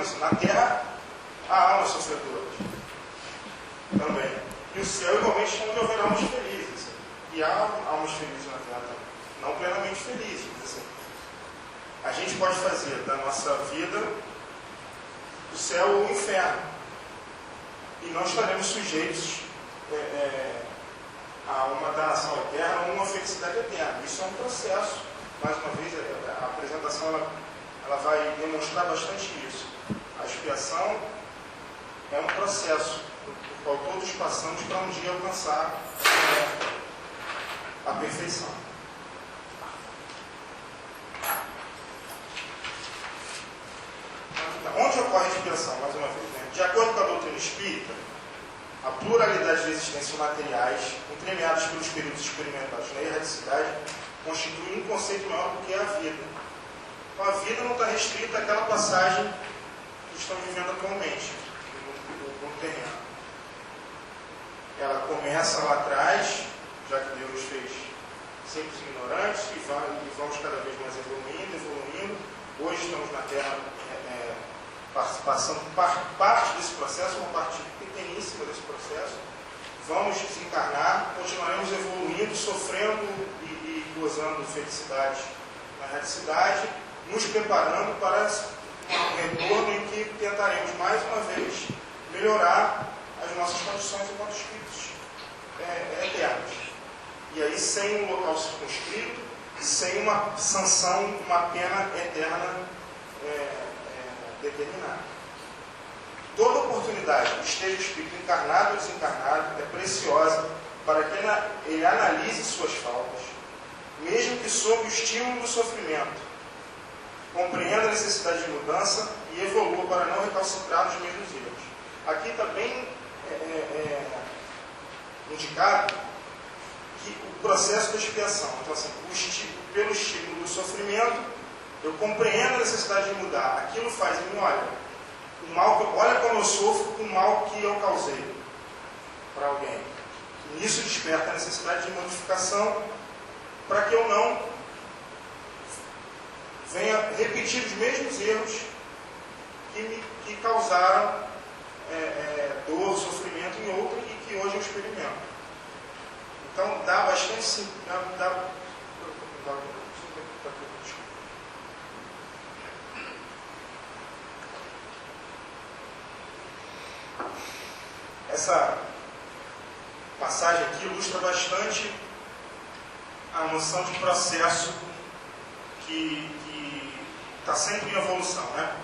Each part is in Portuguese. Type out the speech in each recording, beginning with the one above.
sofrendo. Na terra há almas sofredoras também. E o céu igualmente onde houver almas felizes. E há almas felizes na terra também. Não plenamente felizes. Assim. A gente pode fazer da nossa vida o céu ou o inferno. E não estaremos sujeitos a uma danação eterna ou uma felicidade eterna. Isso é um processo. Mais uma vez, a apresentação ela vai demonstrar bastante isso. A expiação é um processo por qual todos passamos para um dia alcançar a perfeição. Onde ocorre a expiação? Mais uma vez, né? De acordo com a doutrina espírita, a pluralidade de existências materiais, entremeadas pelos períodos experimentados na erradicidade, constitui um conceito maior do que a vida. Então, a vida não está restrita àquela passagem que estamos vivendo atualmente, no terreno. Ela começa lá atrás, já que Deus nos fez simples e ignorantes, e vamos cada vez mais evoluindo. Hoje estamos na Terra passando parte desse processo, uma parte pequeníssima desse processo. Vamos desencarnar, continuaremos evoluindo, sofrendo e gozando felicidade na erradicidade, nos preparando para um retorno em que tentaremos mais uma vez melhorar as nossas condições enquanto espíritos eternos. E aí sem um local circunscrito, sem uma sanção, uma pena eterna determinada. Toda oportunidade que esteja o espírito encarnado ou desencarnado é preciosa para que ele analise suas faltas, mesmo que sob o estímulo do sofrimento, compreenda a necessidade de mudança e evolua para não recalcitrar nos mesmos erros. Aqui está bem indicado que o processo da expiação, então assim, pelo estímulo do sofrimento, eu compreendo a necessidade de mudar. Aquilo faz em mim, olha como eu sofro com o mal que eu causei para alguém. E nisso desperta a necessidade de modificação para que eu não venha repetir os mesmos erros que causaram dor, sofrimento em outro e que hoje eu experimento. Então dá bastante essa passagem aqui ilustra bastante a noção de processo que está sempre em evolução, né?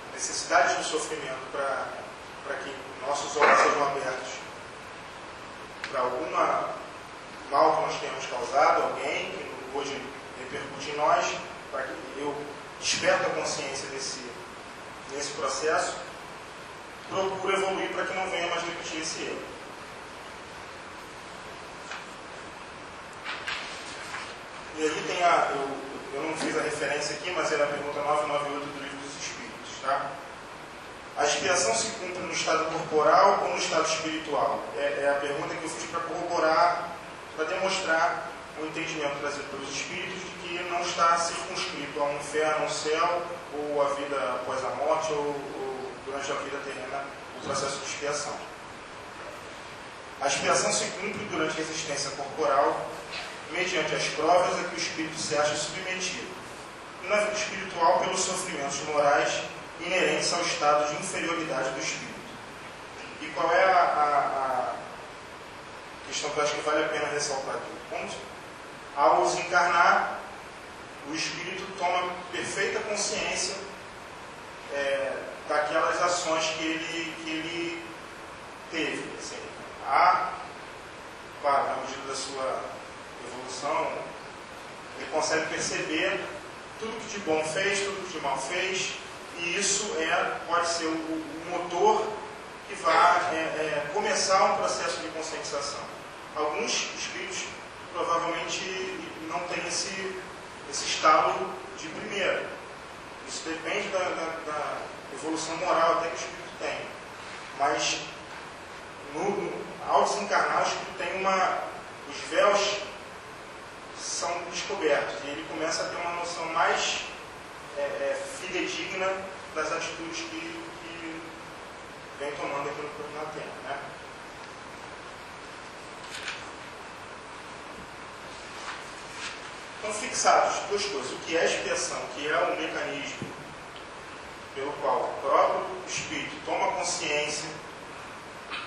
A necessidade do sofrimento para que nossos olhos sejam abertos para algum mal que nós tenhamos causado, alguém que hoje repercute em nós, para que eu desperte a consciência nesse processo, procuro evoluir para que não venha mais repetir esse erro. E aí tem eu não fiz a referência aqui, mas é a pergunta 998 do Livro dos Espíritos. Tá? A expiação se cumpre no estado corporal ou no estado espiritual? É a pergunta que eu fiz para corroborar, para demonstrar o entendimento trazido pelos Espíritos de que não está circunscrito a um inferno, um céu, ou a vida após a morte, ou durante a vida terrena, o processo de expiação. A expiação se cumpre durante a existência corporal, mediante as provas a que o espírito se acha submetido, e na vida espiritual pelos sofrimentos morais inerentes ao estado de inferioridade do espírito. E qual é a questão que eu acho que vale a pena ressaltar aqui? Ao desencarnar, o espírito toma perfeita consciência daquelas ações que ele teve. Assim, claro, na medida da sua evolução, ele consegue perceber tudo que de bom fez, tudo que de mal fez, e isso pode ser o motor que vai começar um processo de conscientização. Alguns espíritos provavelmente não têm esse estado de primeira. Isso depende da evolução moral até que o espírito tem. Mas ao desencarnar, o espírito tem os véus são descobertos e ele começa a ter uma noção mais fidedigna das atitudes que vem tomando aqui no tempo, né? Então, fixados duas coisas: o que é expiação, que é um mecanismo pelo qual o próprio Espírito toma consciência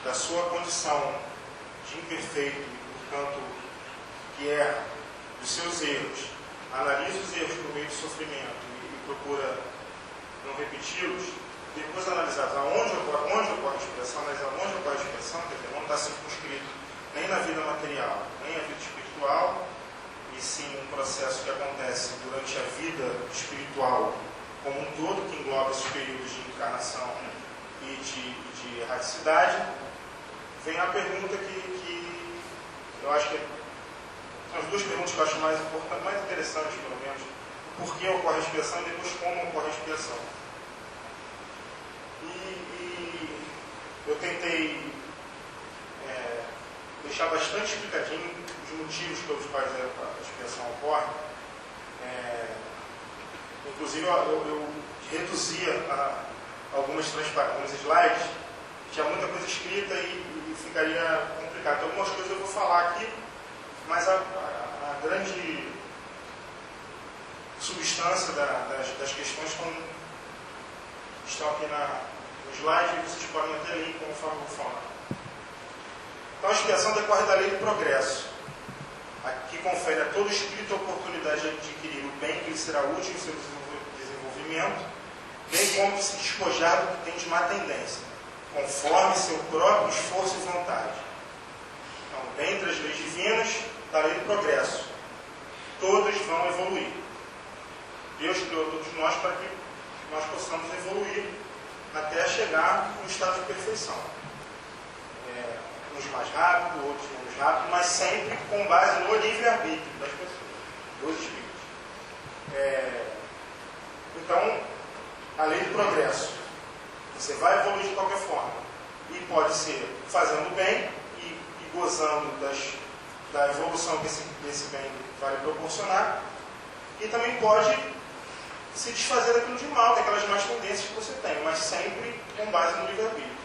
da sua condição de imperfeito e, portanto, que erra, dos seus erros, analisa os erros por meio do sofrimento e procura não repeti-los. Depois analisados aonde ocorre a expiação, mas aonde ocorre a expiação, quer dizer, não está circunscrito nem na vida material, nem na vida espiritual, e sim um processo que acontece durante a vida espiritual como um todo, que engloba esses períodos de encarnação e de erraticidade. Vem a pergunta que eu acho que são as duas perguntas que eu acho mais importantes, mais interessantes, pelo menos. Por que ocorre a expiação e depois como ocorre a expiação. E eu tentei deixar bastante explicadinho os motivos pelos quais a expiação ocorre. Inclusive, eu reduzia alguns slides, tinha muita coisa escrita e ficaria complicado. Então, algumas coisas eu vou falar aqui, mas a grande substância das questões estão aqui no slide e vocês podem até ler conforme eu vou falar. Então, a expiação decorre da lei do progresso, que confere a todo espírito a oportunidade de adquirir o bem que lhe será útil em seu desenvolvimento, bem como de se despojar do que tem de má tendência, conforme seu próprio esforço e vontade. Então, dentre as leis divinas, da lei do progresso, todas vão evoluir. Deus criou todos nós para que nós possamos evoluir até chegar no estado de perfeição. Uns mais rápido, outros menos rápido, mas sempre com base no livre-arbítrio das pessoas, dos espíritos. Então, a lei do progresso. Você vai evoluir de qualquer forma. E pode ser fazendo bem e gozando da evolução que esse bem vai lhe proporcionar. E também pode se desfazer daquilo de mal, daquelas más tendências que você tem, mas sempre com base no livre-arbítrio.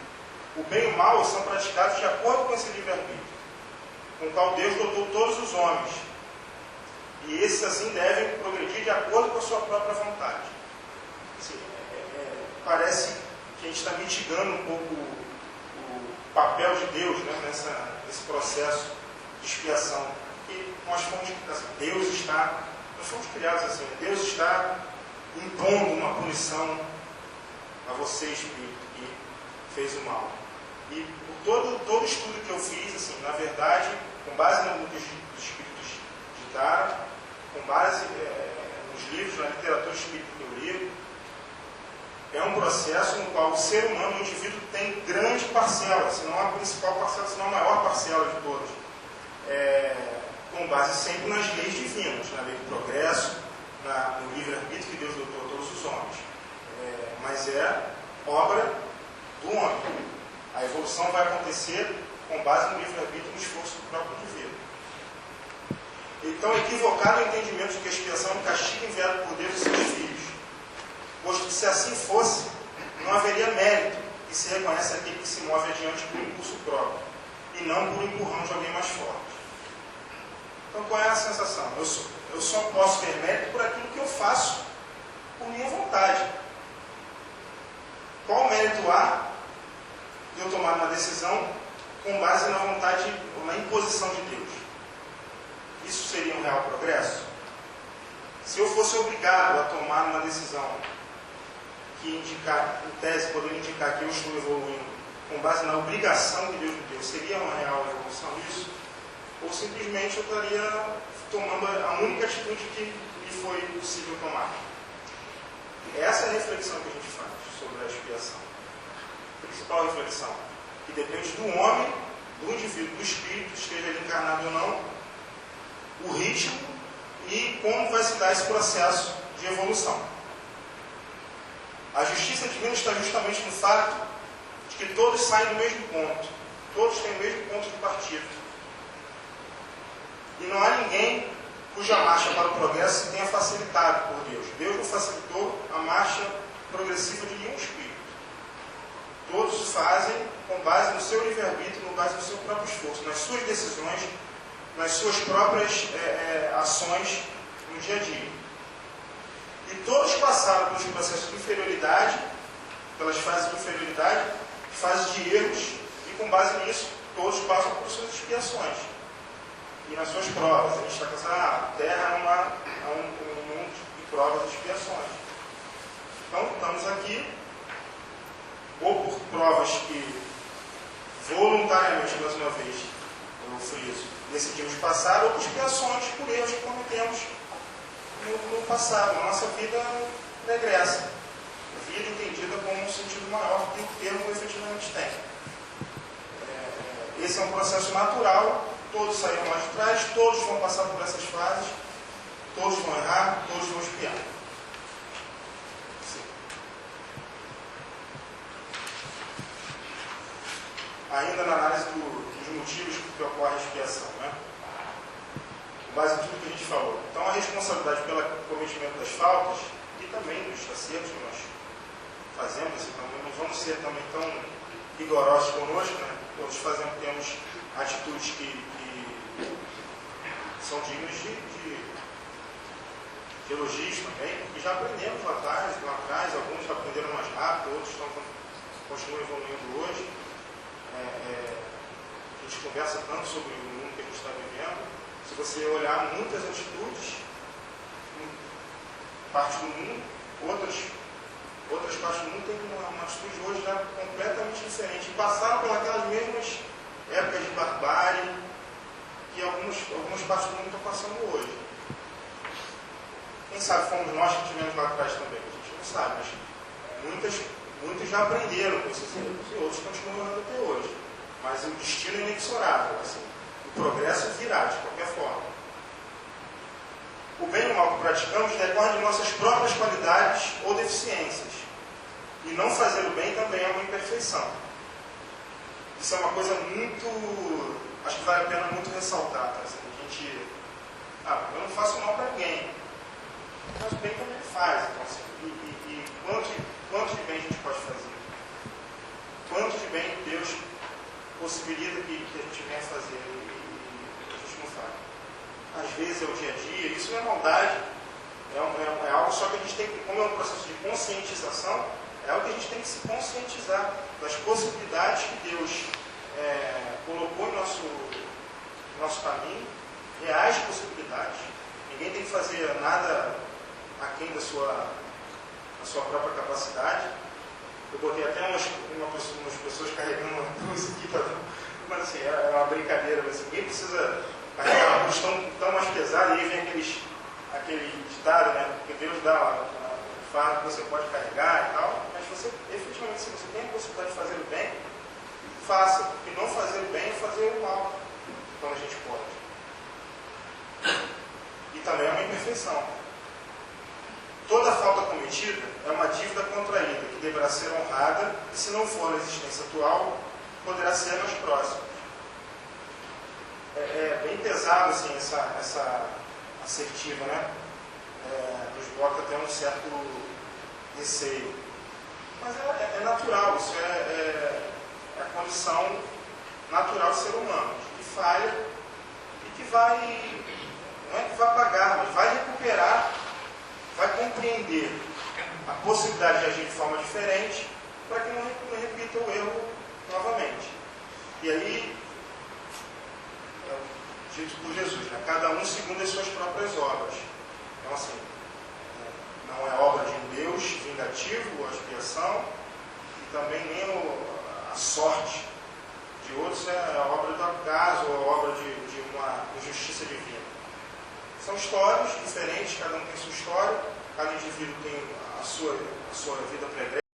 O bem e o mal são praticados de acordo com esse livre-arbítrio, com o qual Deus dotou todos os homens. E esses, assim, devem progredir de acordo com a sua própria vontade. Assim, parece que a gente está mitigando um pouco o papel de Deus, né, nesse processo de expiação. E nós fomos criados assim, Deus está impondo uma punição a você, espírito, que fez o mal. E por todo estudo que eu fiz, assim, na verdade, com base no que os espíritos ditaram, com base nos livros, na literatura espírita que eu li, é um processo no qual o ser humano, o indivíduo, tem grande parcela, se não a principal parcela, se não a maior parcela de todas, com base sempre nas leis divinas, na lei do progresso, no livre-arbítrio que Deus dotou a todos os homens. Mas é obra do homem. A evolução vai acontecer com base no livre-arbítrio e no esforço do próprio indivíduo. Então, equivocado o entendimento de que a expiação é um castigo enviado por Deus e seus filhos, posto que, se assim fosse, não haveria mérito que se reconhece aquele que se move adiante por impulso próprio, e não por empurrão de alguém mais forte. Então, qual é a sensação? Eu só posso ter mérito por aquilo que eu faço por minha vontade. Qual mérito há de eu tomar uma decisão com base na vontade ou na imposição de Deus? Isso seria um real progresso? Se eu fosse obrigado a tomar uma decisão que indicar, em tese, poderia indicar que eu estou evoluindo com base na obrigação que Deus me deu, seria uma real evolução isso? Ou simplesmente eu estaria tomando a única atitude que lhe foi possível tomar? Essa é a reflexão que a gente faz sobre a expiação. A principal reflexão, que depende do homem, do indivíduo, do espírito, esteja ele encarnado ou não, o ritmo e como vai se dar esse processo de evolução. A justiça divina está justamente no fato de que todos saem do mesmo ponto, todos têm o mesmo ponto de partida. E não há ninguém cuja marcha para o progresso se tenha facilitado por Deus. Deus não facilitou a marcha progressiva de nenhum espírito. Todos fazem com base no seu livre-arbítrio, com base no seu próprio esforço, nas suas decisões, nas suas próprias ações no dia a dia. E todos passaram pelos processos de inferioridade, pelas fases de inferioridade, fases de erros, e com base nisso, todos passam por suas expiações. E nas suas provas, a gente está pensando, a Terra é um mundo de provas e expiações. Então, estamos aqui, ou por provas que voluntariamente, mais uma vez, eu friso, decidimos passar, ou por expiações, por erros que cometemos no passado. A nossa vida regressa. A vida entendida como um sentido maior que o termo efetivamente tem. Esse é um processo natural, todos saíram lá de trás, todos vão passar por essas fases, todos vão errar, todos vão expiar. Sim. Ainda na análise dos motivos que ocorre a expiação, né? Com base em tudo que a gente falou. Então, a responsabilidade pelo cometimento das faltas e também dos acertos que nós fazemos, assim, não vamos ser também tão rigorosos conosco, né? Todos temos atitudes que são dignas de elogios também, porque já aprendemos lá atrás, alguns aprenderam mais rápido, outros continuam evoluindo hoje. A gente conversa tanto sobre o mundo que a gente está vivendo. Se você olhar muitas atitudes, parte do mundo, outras partes do mundo têm uma atitude hoje já completamente diferente. E passaram pelas mesmas épocas de barbárie que algumas partes do mundo estão passando hoje. Quem sabe fomos nós que tivemos lá atrás também, a gente não sabe, mas muitos já aprenderam com esses erros e outros continuam errando até hoje. Mas o destino é inexorável, assim, o progresso virá de qualquer forma. O bem e o mal que praticamos decorre de nossas próprias qualidades ou deficiências. E não fazer o bem também é uma imperfeição. Isso é uma coisa muito... acho que vale a pena muito ressaltar. Tá? Assim, a gente... eu não faço mal para ninguém. Mas o bem também faz. Então, assim, e quanto de bem a gente pode fazer? Quanto de bem Deus possibilita que a gente venha fazer e a gente não faz? Às vezes é o dia a dia, isso não é maldade, é algo só que a gente tem que, como é um processo de conscientização, é algo que a gente tem que se conscientizar das possibilidades que Deus colocou em nosso caminho, reais possibilidades. Ninguém tem que fazer nada aquém da sua própria capacidade. Eu botei até umas pessoas carregando uma cruz aqui, mas assim, é uma brincadeira, mas ninguém precisa carregar uma cruz tão mais pesada, e aí vem aquele ditado, né? Porque Deus dá um fardo que você pode carregar e tal, mas você, efetivamente, se você tem a possibilidade de fazer o bem, faça, porque não fazer o bem é fazer o mal, quando a gente pode. E também é uma imperfeição. Toda falta cometida é uma dívida contraída, que deverá ser honrada, e se não for na existência atual, poderá ser nas próximas. É bem pesado assim, essa assertiva, né? Nos bota até um certo receio. Mas é natural, isso é a condição natural do ser humano, que falha e que vai, não é que vai pagar, mas vai recuperar, vai compreender a possibilidade de agir de forma diferente para que não repita o erro novamente. E aí, dito por Jesus, né? Cada um segundo as suas próprias obras. Então, assim, não é obra de um Deus vingativo, a expiação, e também nem a sorte de outros é a obra do acaso, ou a obra de uma justiça divina. São histórias diferentes, cada um tem sua história, cada indivíduo tem a sua vida pregressa.